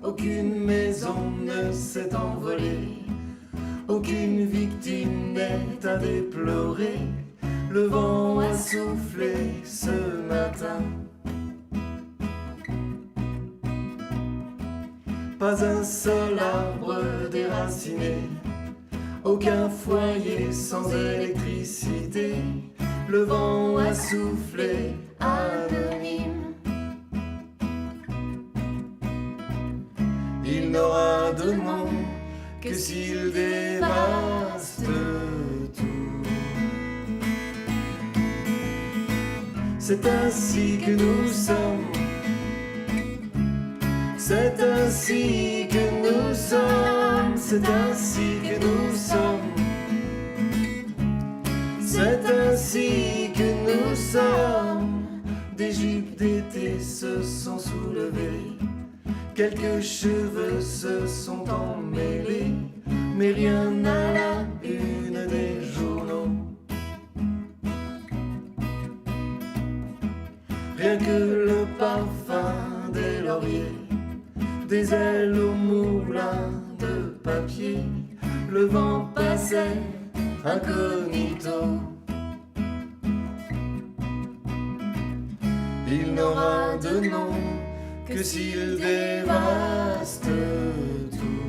Aucune maison ne s'est envolée, aucune victime n'est à déplorer. Le vent a soufflé ce matin. Pas un seul arbre déraciné, aucun foyer sans électricité. Le vent a soufflé anonyme. Il n'aura de nom que s'il dévaste tout. C'est ainsi que nous sommes. C'est ainsi que nous sommes. C'est ainsi que nous sommes. C'est ainsi que nous sommes. Des jupes d'été se sont soulevées, quelques cheveux se sont emmêlés, mais rien à la une des journaux. Rien que le parfum des lauriers, des ailes au moulin de papier. Le vent passait incognito. Il n'aura de nom que s'il dévaste tout.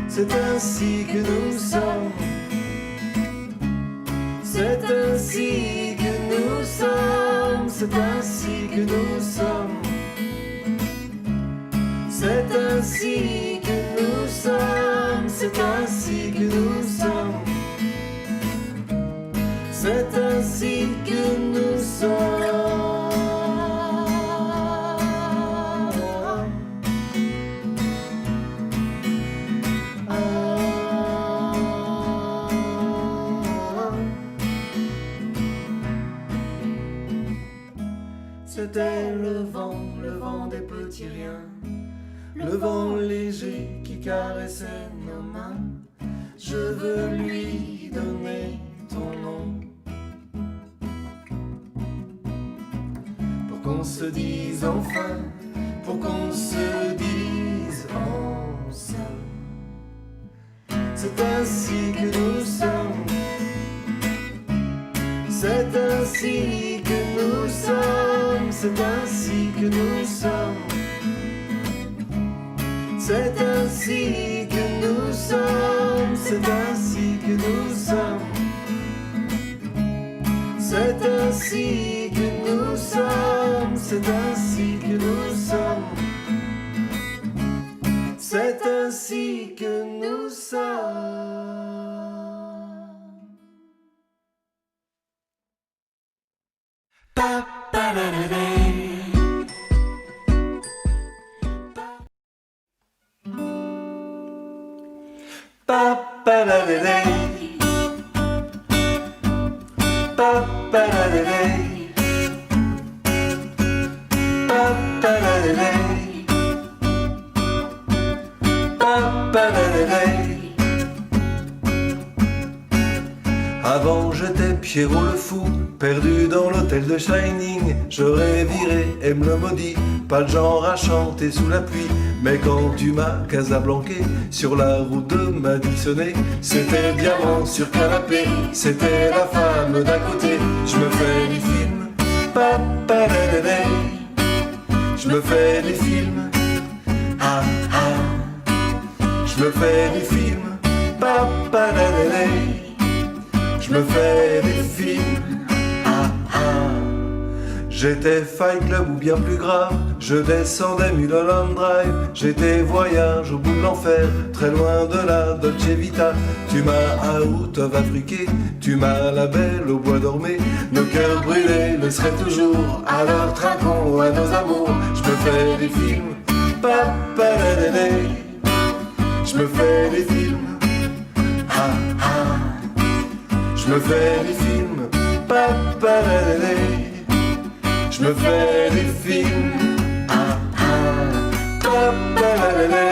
C'est ainsi que nous sommes. C'est ainsi que nous sommes. C'est ainsi que nous sommes. C'est ainsi que nous sommes. C'est ainsi que nous sommes. C'est ainsi que nous sommes. C'était le vent des petits riens, le vent léger qui caressait nos mains. Je veux lui donner ton nom, pour qu'on se dise enfin, pour qu'on se dise ensemble. C'est ainsi que nous sommes. C'est ainsi que nous sommes. C'est ainsi que nous sommes. C'est ainsi que nous sommes. C'est ainsi que nous sommes. C'est ainsi que nous sommes. C'est ainsi que nous sommes. C'est ainsi que nous sommes. Pa pa da da da. Pa pa da da da. Pa pa da da da. Pa pa da da da. Pa pa da da da. Avant j'étais Pierrot le fou, perdu dans l'hôtel de Shining. J'aurais viré et me le maudit, pas le genre à chanter sous la pluie. Mais quand tu m'as casablanqué sur la route de Madisonné, c'était diamant sur canapé, c'était la femme d'à côté. Je me fais des films, pa-pa-da-da-da. Je me fais des films, ah ah. Je me fais des films, pa-pa-da-da-da. Je me fais des films, ah ah. J'étais Fight Club ou bien plus grave, je descendais Mulholland Drive. J'étais voyage au bout de l'enfer, très loin de la Dolce Vita. Tu m'as out of afriqué, tu m'as la belle au bois dormé. Nos cœurs brûlés le seraient toujours, alors trinquons à nos amours. Je me fais des films, pa-pa-da-da-da. Je me fais des films, ah ah. Je me fais des films, pa-pa-da-da-da. Je me fais des films, ah ah, pa-pa-da-da-da.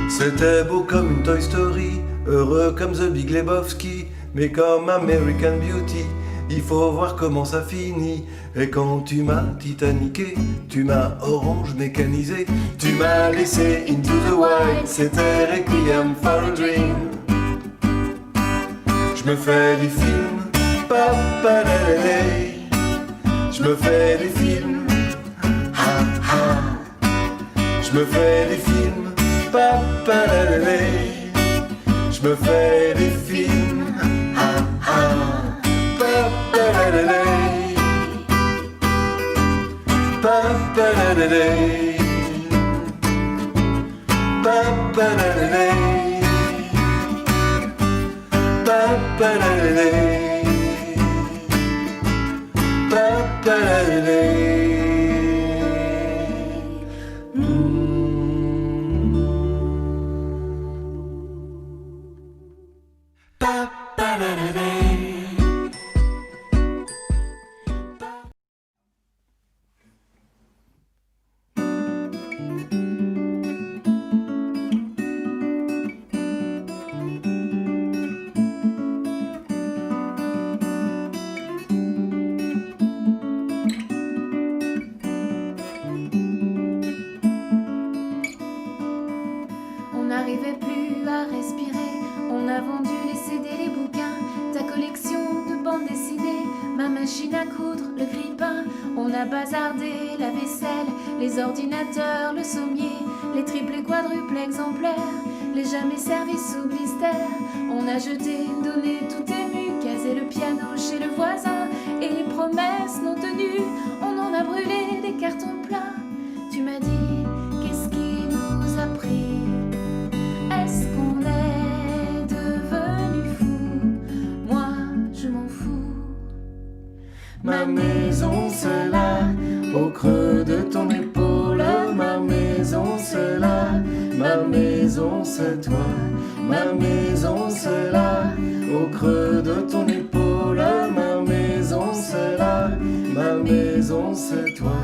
C'était beau comme une Toy Story, heureux comme The Big Lebowski, mais comme American Beauty, il faut voir comment ça finit. Et quand tu m'as titaniqué, tu m'as orange mécanisé, tu m'as laissé into the wild, c'était Requiem for a Dream. Je me fais des films, papalalé. Je me fais des films, ha ha. Je me fais des films, papalalé. Je me fais des films, ha ha. Papalalé. Papalalé. Papalalé. Papalalé. On n'arrivait plus à respirer, on a vendu les CD, les bouquins, ta collection de bandes dessinées, ma machine à coudre, le grille-pain. On a bazardé la vaisselle, les ordinateurs, le sommier, les triples et quadruples exemplaires, les jamais servis sous blister. On a jeté, donné, tout ému, casé le piano chez le voisin, et les promesses non tenues, on en a brûlé des cartons pleins. Tu m'as dit, qu'est-ce qui nous a pris? Est-ce qu'on est devenu fou? Moi, je m'en fous. Ma maison c'est là, au creux de ton épaule. Ma maison c'est là, ma maison c'est toi. Ma maison c'est là, au creux de ton épaule. Ma maison c'est là, ma maison c'est toi.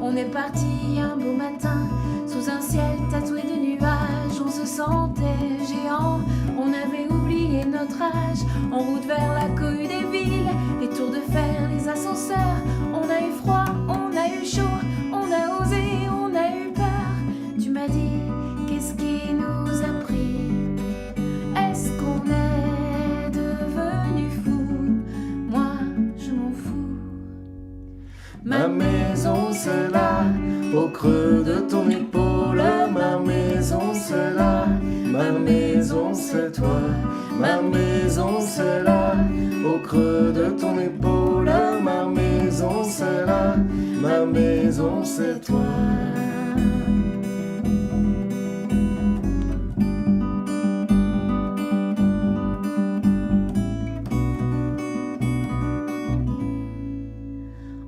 On est parti un beau matin, sous un ciel tatoué de nuages. On se sentait géant, on avait oublié notre âge. En route vers la cohue des villes, les tours de fer, les ascenseurs. On a eu froid, on a eu chaud, on a osé, on a eu peur. Tu m'as dit, qu'est-ce qui nous a pris? Est-ce qu'on est devenu fou? Moi, je m'en fous. Ma maison c'est là, au creux de ton épaule. Ma maison c'est là, ma maison c'est toi. Ma maison c'est là, au creux de ton épaule. Ma maison c'est là, ma maison c'est toi.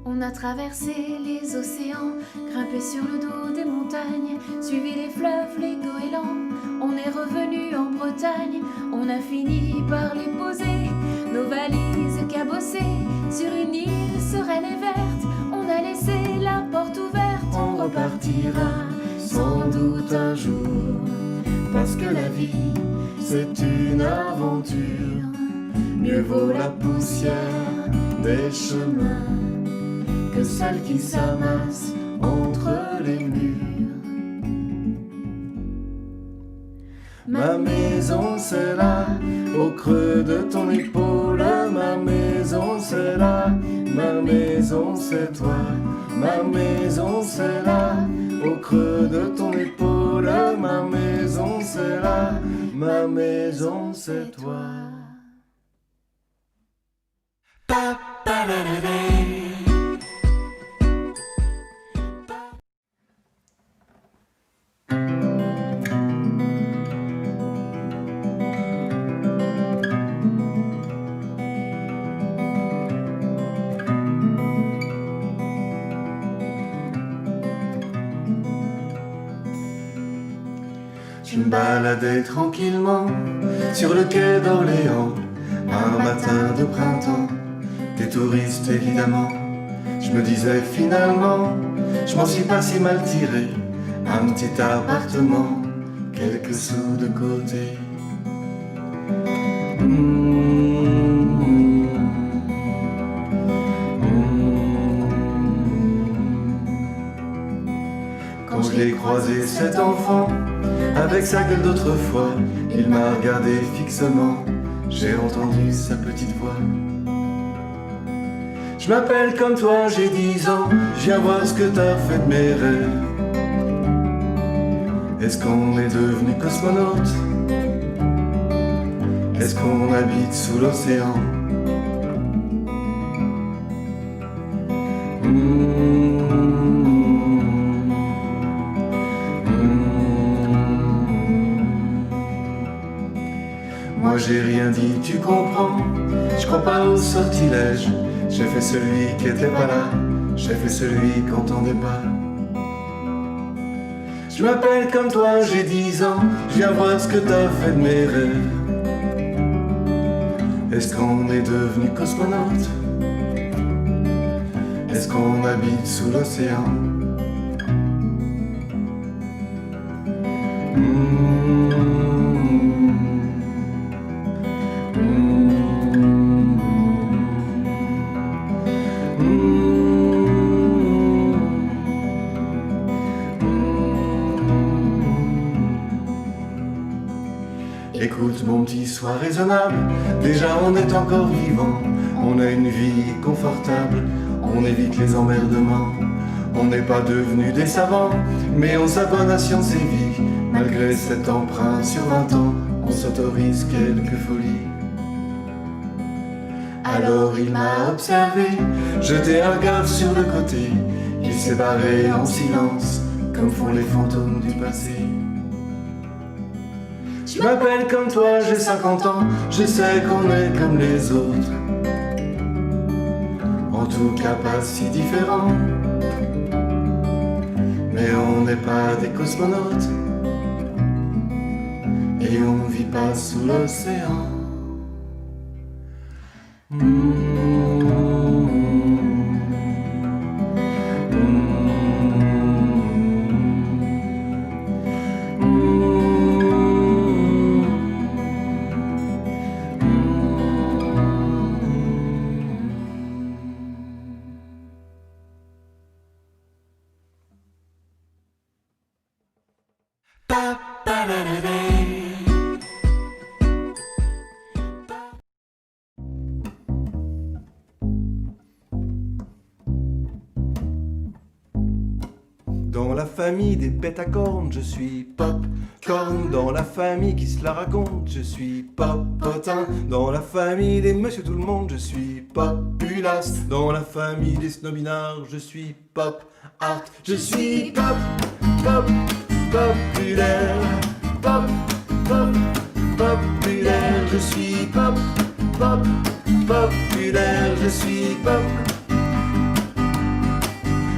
On a traversé les océans, grimpé sur le dos des montagnes, suivi les fleuves, les goélands. On est revenu en Bretagne, on a fini par les poser, nos valises cabossées sur une île sereine et verte. On a laissé la porte ouverte, On repartira sans doute un jour, parce que la vie c'est une aventure. Mieux vaut la poussière des chemins que celle qui s'amasse entre les murs. Ma maison c'est là, au creux de ton épaule. Ma maison c'est là, ma maison c'est toi. Ma maison c'est là, au creux de ton épaule. Ma maison c'est là, ma maison c'est toi. Je me baladais tranquillement sur le quai d'Orléans, un matin de printemps, des touristes évidemment. Je me disais finalement, je m'en suis pas si mal tiré, un petit appartement, quelques sous de côté. Quand je l'ai croisé cet enfant, avec sa gueule d'autrefois, il m'a regardé fixement, j'ai entendu sa petite voix. Je m'appelle comme toi, j'ai 10 ans, je viens voir ce que t'as fait de mes rêves. Est-ce qu'on est devenu cosmonaute? Est-ce qu'on habite sous l'océan? Moi j'ai rien dit, tu comprends? Je crois pas au sortilège. J'ai fait celui qui était pas là, j'ai fait celui qu'on n'entendait pas. Je m'appelle comme toi, j'ai 10 ans, je viens voir ce que t'as fait de mes rêves. Est-ce qu'on est devenu cosmonaute? Est-ce qu'on habite sous l'océan? Écoute mon petit, sois raisonnable, déjà on est encore vivant, on a une vie confortable, on évite les emmerdements. On n'est pas devenus des savants, mais on s'abonne à science et vie. Malgré cet emprunt sur 20 ans, on s'autorise quelques folies. Alors il m'a observé, jeté un regard sur le côté. Il s'est barré en silence, comme font les fantômes du passé. Je m'appelle comme toi, j'ai 50 ans, je sais qu'on est comme les autres. En tout cas pas si différents. Mais on n'est pas des cosmonautes. Et on vit pas sous l'océan. Dans la famille des bêtes à cornes, je suis pop-corn. Dans la famille qui se la raconte, je suis popotin. Dans la famille des monsieur tout le monde, je suis populace. Dans la famille des snobinards, je suis pop-art. Je suis populaire. Populaire. Je suis populaire. Je suis pop.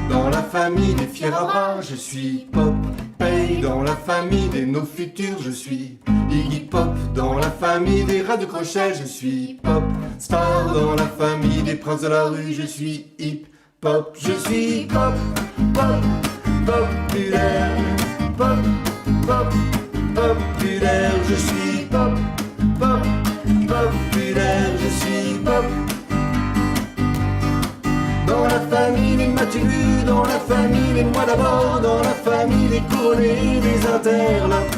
Dans la famille des fiers à bras, je suis Popeye. Dans la famille des nos futurs, je suis Iggy Pop. Dans la famille des rats de crochet, je suis Pop Star. Dans la famille des princes de la rue, je suis Hip Pop. Je suis populaire. Populaire. Je suis populaire. Je suis pop. Dans la famille des Mathieu, dans la famille des moi d'abord, dans la famille des couronnés, des interlopes,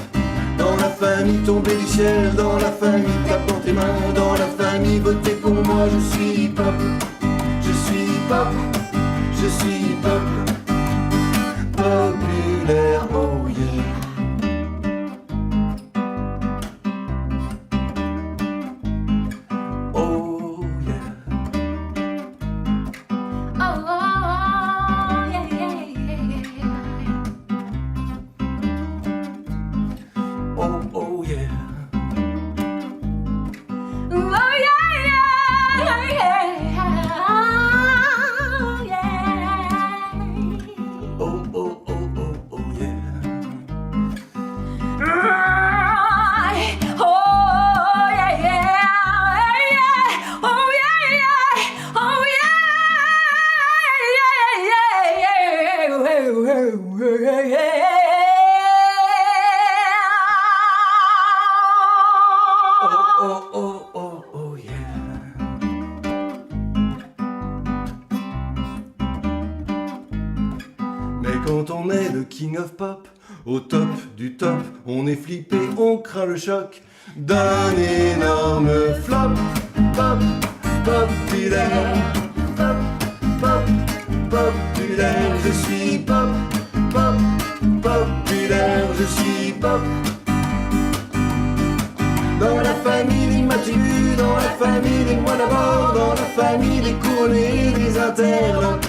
dans la famille tombée du ciel, dans la famille tapant tes mains, dans la famille votez pour moi, je suis pop, je suis pop, je suis pop, populaire, oh yeah. pop. Au top du top, on est flippé, on craint le choc d'un énorme flop. Pop, populaire, pop, pop, populaire. Je suis pop, pop, populaire, je suis pop. Dans la famille des Mathieu, dans la famille des moi d'abord, dans la famille des couronnés et des interlopes.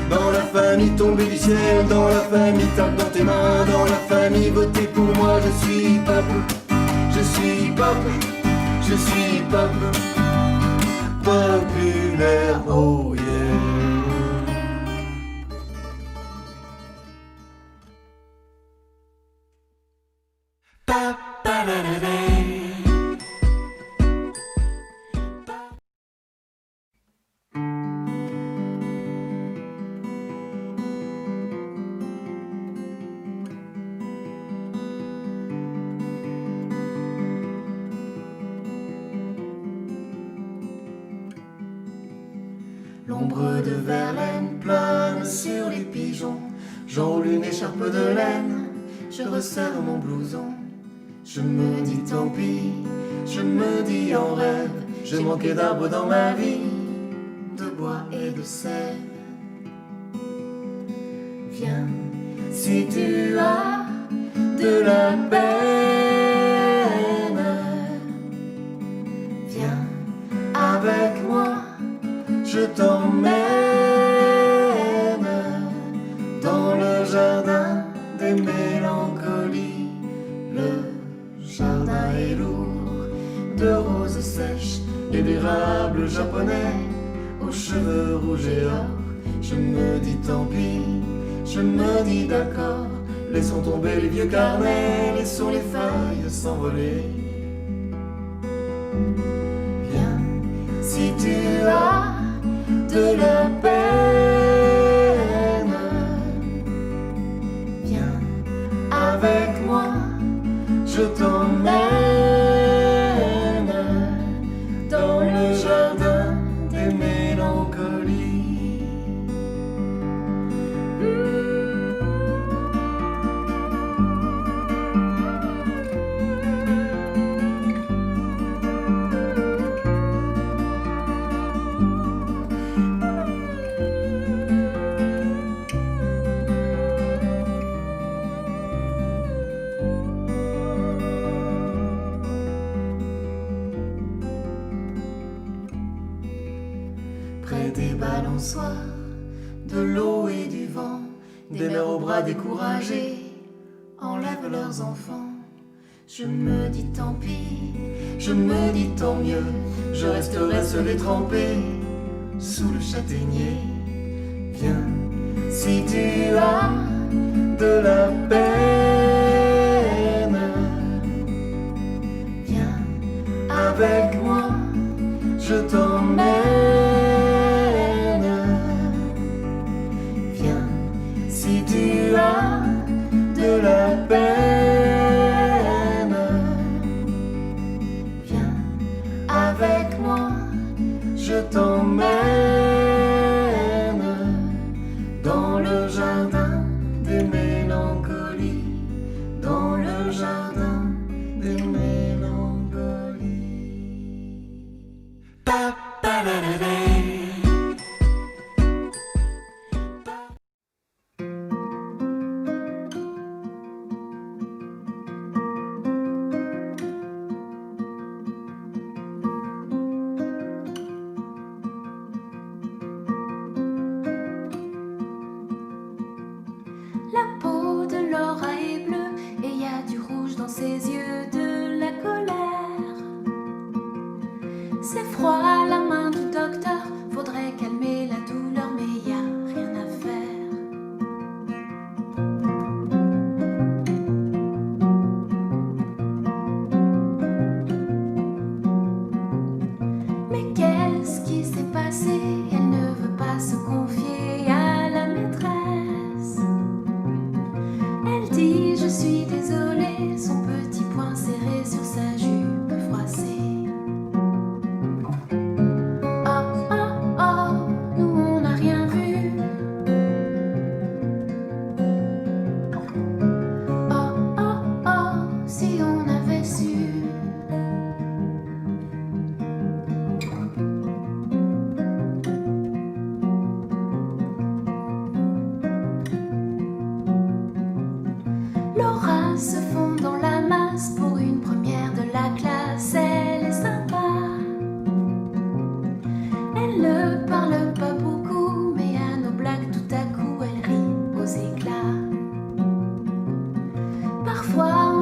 Dans la famille tombée du ciel, dans la famille tape dans tes mains, dans la famille votez pour moi, je suis pop, je suis pop, je suis pop, populaire, oh yeah. Pa, pa, da, da, da. L'ombre de Verlaine plane sur les pigeons. J'enroule une écharpe de laine, je resserre mon blouson. Je me dis tant pis, je me dis en rêve, j'ai manqué d'arbres dans ma vie, de bois et de sève. Viens, si tu as de la peine, viens avec moi. Je t'emmène dans le jardin des mélancolies. Le jardin est lourd de roses sèches et d'érables japonais aux cheveux rouges et or. Je me dis tant pis, je me dis d'accord. Laissons tomber les vieux carnets, laissons les feuilles s'envoler. Viens, si tu as de la peine, viens avec moi, je t'emmène dans le jardin des mélancolies. Près des balançoires, de l'eau et du vent, des mères aux bras découragés enlèvent leurs enfants. Je me dis tant pis, je me dis tant mieux, je resterai seul et trempé sous le châtaignier. Viens, si tu as de la peine, viens avec moi, je t'emmène. Si tu as de la peine, viens avec moi, je t'emmène dans le jardin des mélancolies, dans le jardin des mélancolies. Pa, pa, da, da, da. La peau de Laura est bleue et y a du rouge dans ses yeux de la colère. C'est froid à la main du docteur, faudrait calmer la douleur mais y a rien à faire. Mais qu'est-ce qui s'est passé? Elle ne veut pas se confier à la maîtresse. Elle dit je suis désolée, son petit poing serré sur sa jupe froissée. Oh oh oh, nous on n'a rien vu.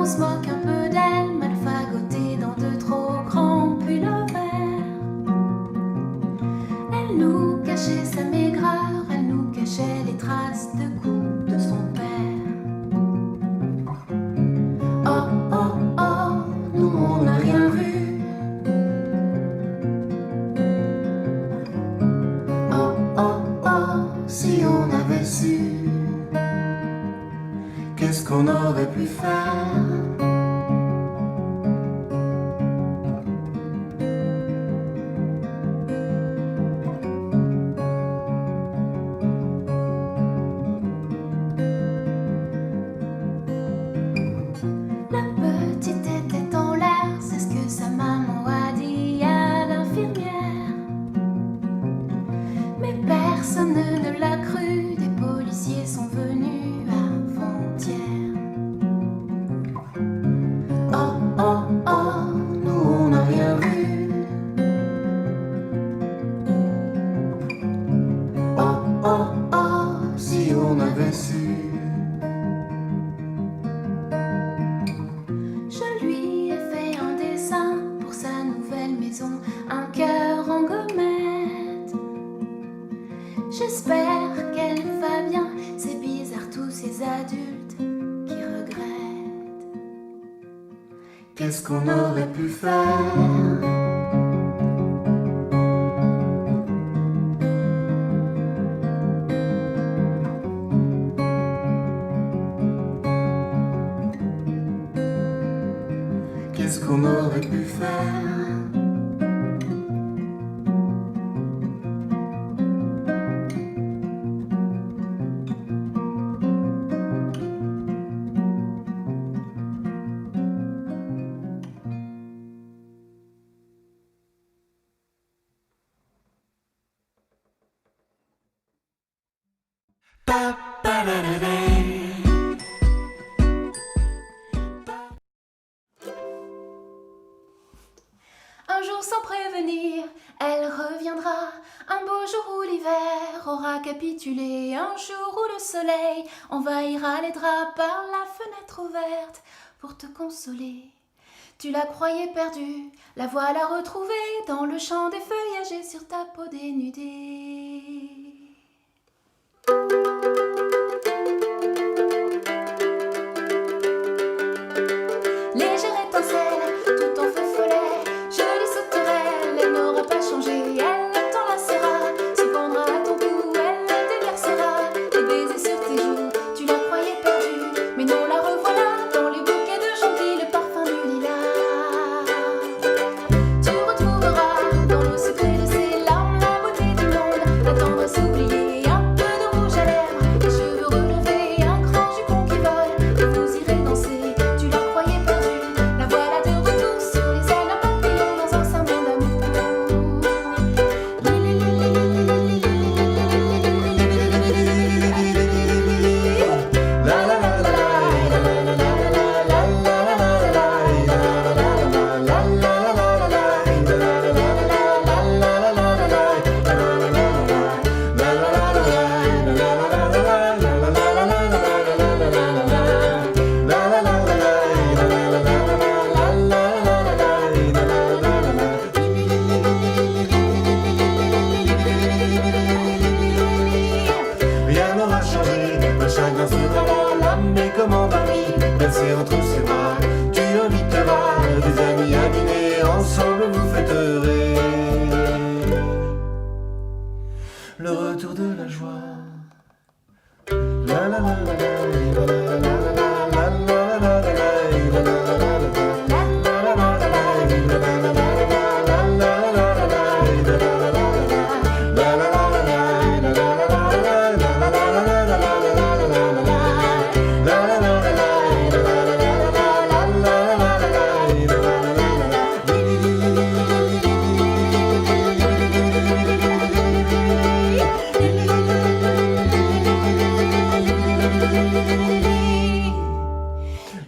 on se moque un peu d'elle, mal fagotée dans de trop grands pulls verts. Elle nous cachait sa maigreur, elle nous cachait les traces de coups de son père. Oh, oh, oh, nous on n'a rien vu. Oh, oh, oh, si on avait su, qu'est-ce qu'on aurait pu faire? La petite était en l'air, c'est ce que sa maman a dit à l'infirmière. Mais personne ne l'a cru, des policiers sont venus avant-hier. Oh, oh, oh, nous on n'a rien vu. Oh, oh, oh, si on avait su. Je lui ai fait un dessin pour sa nouvelle maison, un cœur en gommette. J'espère qu'elle va bien, c'est bizarre tous ces adultes qui regrettent. Qu'est-ce qu'on aurait pu faire? Qu'est-ce qu'on aurait pu faire? Un jour sans prévenir, elle reviendra. Un beau jour où l'hiver aura capitulé. Un jour où le soleil envahira les draps par la fenêtre ouverte pour te consoler. Tu la croyais perdue, la voilà retrouvée dans le champ des feuillagers sur ta peau dénudée. Légère étincelle, tout en feu follet, jolie sauterelle, elle n'aura pas changé, elle t'enlacera, se pendra à ton cou, elle déversera des baisers sur tes joues. Tu la croyais perdue, mais non, la revoilà dans les bouquets de jonquilles, le parfum du lilas. Tu retrouveras dans le secret de ses larmes la beauté du monde, la tendresse oubliée, un peu de rouge à lèvres, les cheveux relevés, un grand jupon qui vole, et vous irez danser. Tu la croyais perdue, la voilà de retour sur les ailes d'un papillon dans un serment d'amour. Rien n'aura changé, un chagrin sera là, l'âme est comme endormie, placée entre ses bras. Tu inviteras des amis à dîner, ensemble vous fêterez le retour de la joie. La la la la la la la la la la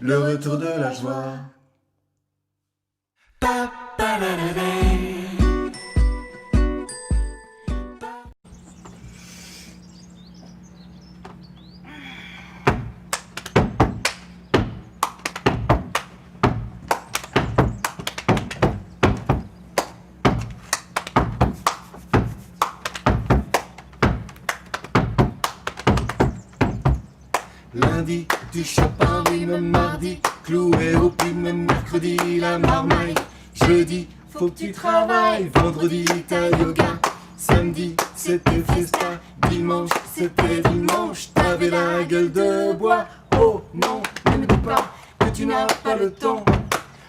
le retour de la joie. Pa, pa, la, la, la. lundi, tu chopes un rime mardi, cloué au plume mercredi, la marmaille. Jeudi, faut que tu travailles, vendredi, t'as yoga. Samedi, c'était fiesta, dimanche, c'était dimanche, t'avais la gueule de bois. Oh non, ne me dis pas que tu n'as pas le temps.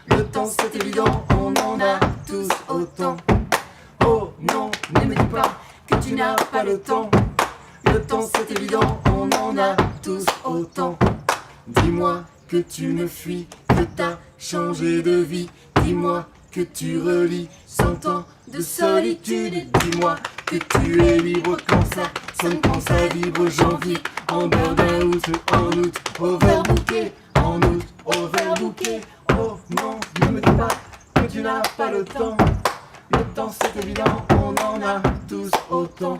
Le temps c'est évident, on en a tous autant. Oh non, ne me dis pas que tu n'as pas le temps. Le temps c'est évident, on en a tous autant. Dis-moi que tu me fuis, que t'as changé de vie. Dis-moi que tu relis 100 ans de solitude. Dis-moi que tu es libre quand ça sonne, quand ça vibre. Janvier, en burn-out, en août, overbooké. En août, overbooké. Oh non, ne me dis pas que tu n'as pas le temps. Le temps c'est évident, on en a tous autant.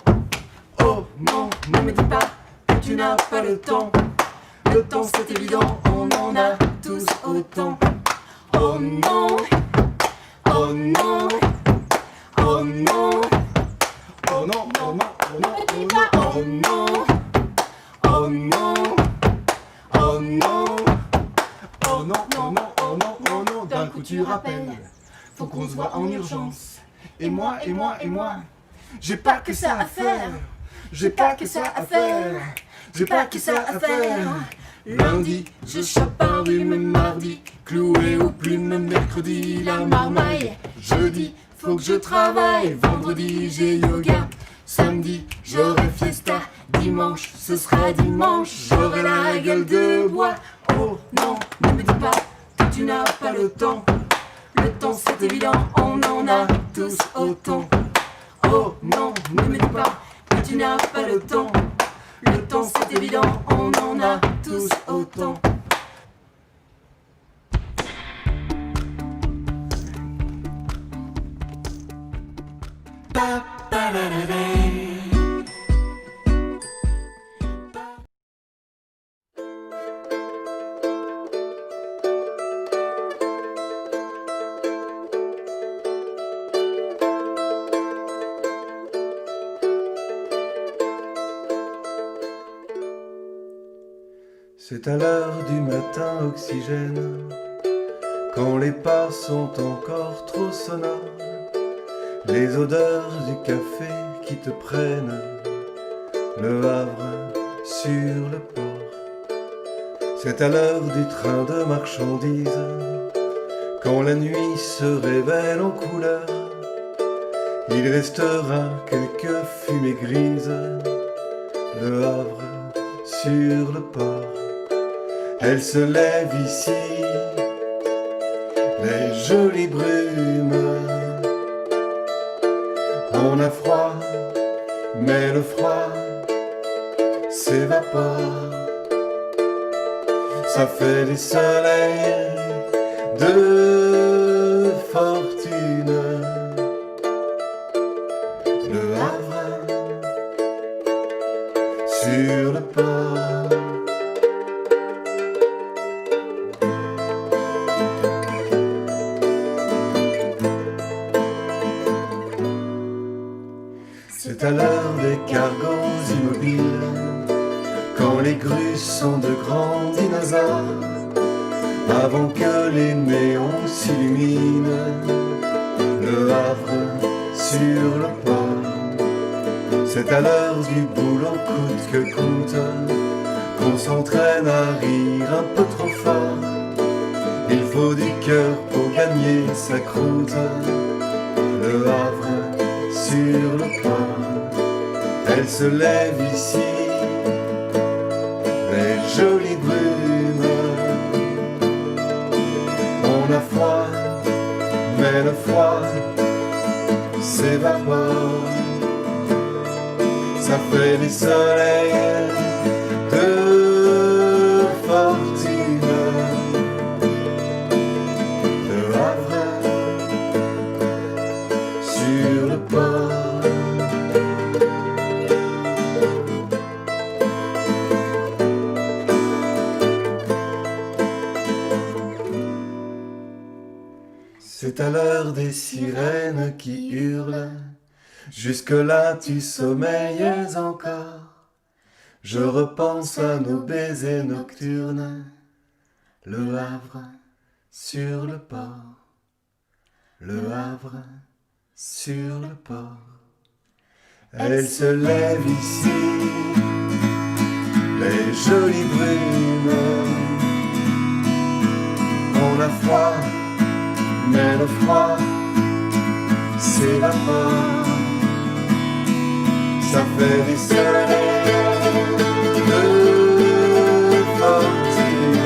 Oh non, ne me dis pas que tu n'as pas le temps. Le temps c'est évident, on en a tous autant. Oh non, oh non, oh non, oh non, oh non, oh non, oh non, oh non, oh non, oh non, oh non, oh non, oh non. D'un coup tu rappelles, faut qu'on se voit en urgence. Et moi, j'ai pas que ça à faire. J'ai pas que ça à faire. J'ai pas que ça à faire. Lundi, je chope un rhume, mardi, cloué aux plumes, mercredi, la marmaille. Jeudi, faut que je travaille, vendredi, j'ai yoga. Samedi, j'aurai fiesta, dimanche, ce sera dimanche, j'aurai la gueule de bois. Oh non, ne me dis pas que tu n'as pas le temps. Le temps c'est évident, on en a tous autant. Oh non, ne me dis pas que tu n'as pas le temps. Le temps c'est évident, on en a tous autant. C'est à l'heure du matin oxygène, quand les pas sont encore trop sonores, les odeurs du café qui te prennent, le Havre sur le port. C'est à l'heure du train de marchandises, quand la nuit se révèle en couleur, il restera quelques fumées grises, le Havre sur le port. Elle se lève ici, les jolies brumes. On a froid, mais le froid s'évapore. Ça fait des soleils de fortune. Le Havre sur le port. C'est à l'heure des cargos immobiles, quand les grues sont de grands dinosaures, avant que les néons s'illuminent, le Havre sur le port. C'est à l'heure du boulot coûte que coûte, qu'on s'entraîne à rire un peu trop fort. Il faut du cœur pour gagner sa croûte, le Havre sur le port. Elle se lève ici, les jolies brumes. On a froid, mais le froid s'évapore. Ça fait des soleils de fortune. Le Havre sur le port. C'est à l'heure des sirènes qui hurlent, jusque-là tu sommeilles encore. Je repense à nos baisers nocturnes, le Havre sur le port, le Havre sur le port. Elle se lève ici, les jolies brumes. On a froid, mais le froid s'évapore. Ça fait des soleils de fortune.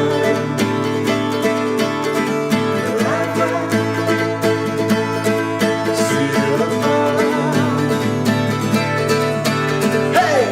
Sur le port. Hey!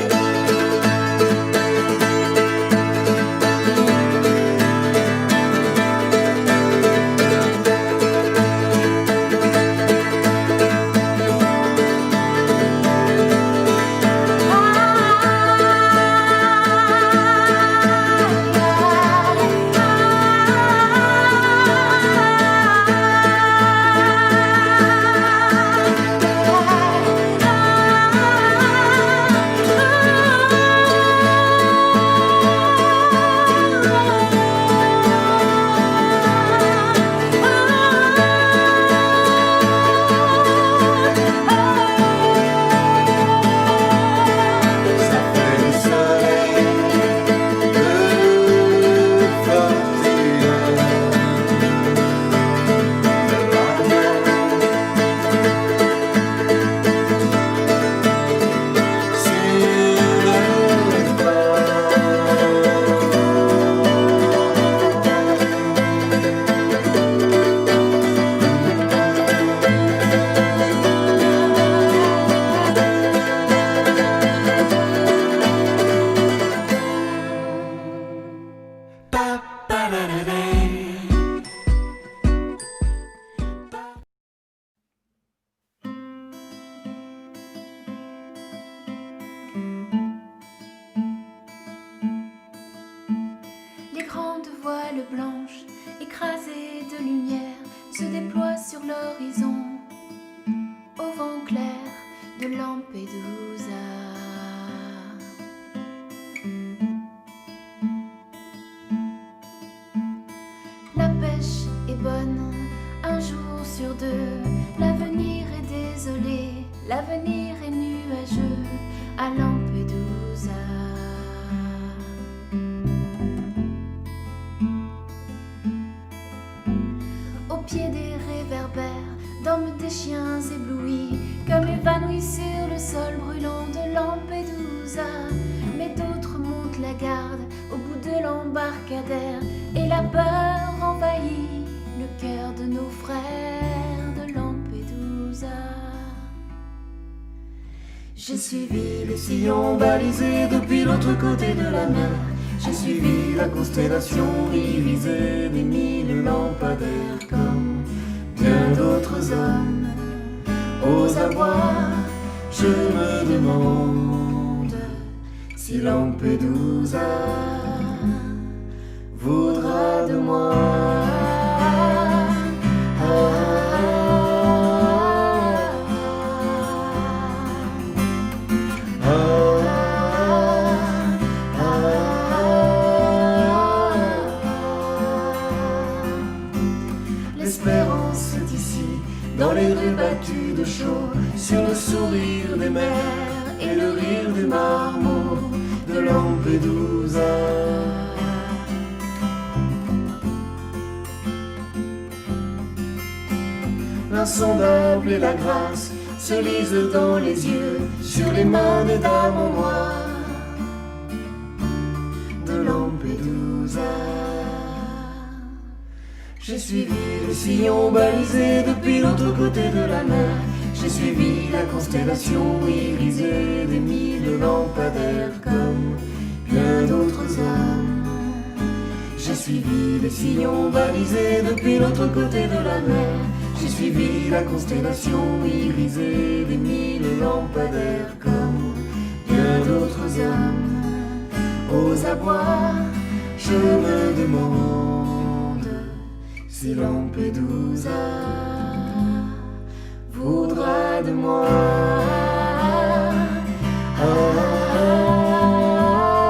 Les grandes voiles blanches, écrasées de lumière, se déploient sur l'horizon, au vent clair de Lampedusa. La pêche est bonne, un jour sur deux. L'avenir est désolé, l'avenir est nuageux à Lampedusa. Au pied des réverbères, dorment des chiens éblouis, comme évanouis sur le sol brûlant de Lampedusa. Mais d'autres montent la garde au bout de l'embarcadère, et la peur envahit le cœur de nos frères de Lampedusa. J'ai suivi les sillons balisés depuis l'autre côté de la mer. J'ai suivi la constellation irisée des 1000 lampadaires, comme bien d'autres hommes aux abois. Je me demande si Lampedusa voudra de moi. L'espérance est ici, dans les rues battues de chaux, sur le sourire des mers et le rire des marmots de Lampedusa. L'insondable et la grâce se lisent dans les yeux, sur les mains des dames en noir de Lampedusa. J'ai suivi les sillons balisés depuis l'autre côté de la mer. J'ai suivi la constellation irisée des 1000 lampadaires, comme bien d'autres hommes. J'ai suivi les sillons balisés depuis l'autre côté de la mer. J'ai suivi la constellation irisée des 1000 lampadaires, comme bien d'autres hommes aux abois. Je me demande si Lampedusa voudra de moi. Ah, ah, ah.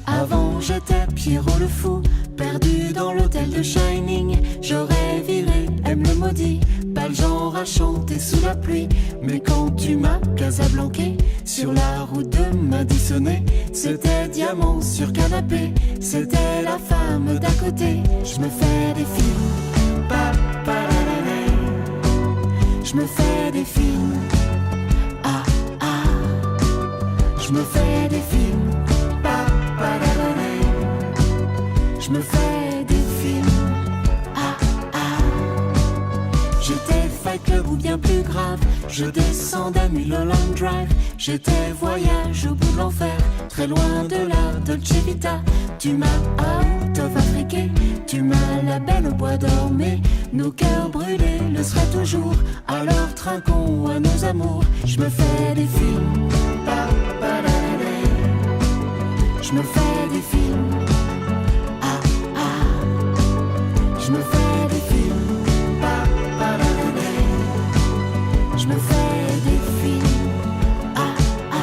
Avant j'étais Pierrot le fou, perdu dans l'hôtel de Shining. J'aurais viré, aime le maudit, pas le genre à chanter sous la pluie. Mais quand tu m'as casablanqué sur la route de Madisonnet, c'était diamant sur canapé, c'était la femme d'à côté. Je me fais des films, je me fais des films, ah ah, je me fais des films, je me fais des films, ah ah. J'étais Fight Club ou bien plus grave, je descendais Mulholland Drive. J'étais Voyage au bout de l'enfer, très loin de la Dolce Vita. Tu m'as out of afriqué, tu m'as la belle au bois dormé. Nos cœurs brûlés le seraient toujours, alors trinquons à nos amours. Je me fais des films, je me fais des films, ah ah. Je me fais des films, je me fais des films, ah ah.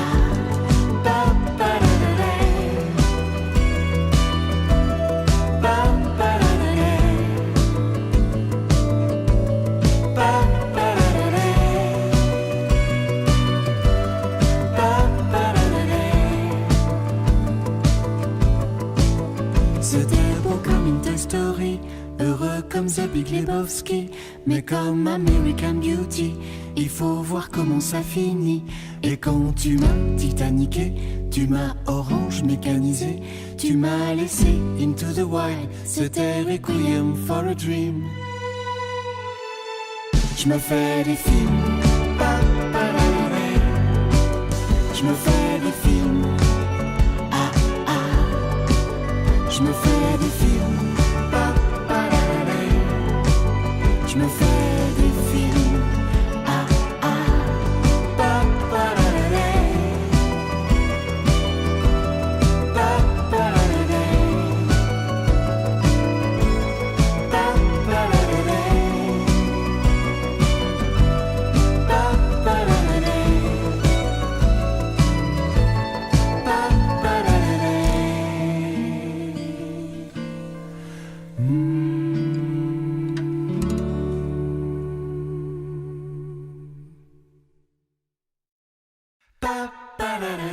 C'était beau comme une Toy Story, heureux comme The Big Lebowski. Mais comme American Beauty, il faut voir comment ça finit. Et quand tu m'as titaniqué, tu m'as orange mécanisé, tu m'as laissé into the wild, c'était Requiem for a Dream. Je me fais des films, je me fais des films, ah ah. Je me fais des films, je me fais des films, ah ah. Ba ba da da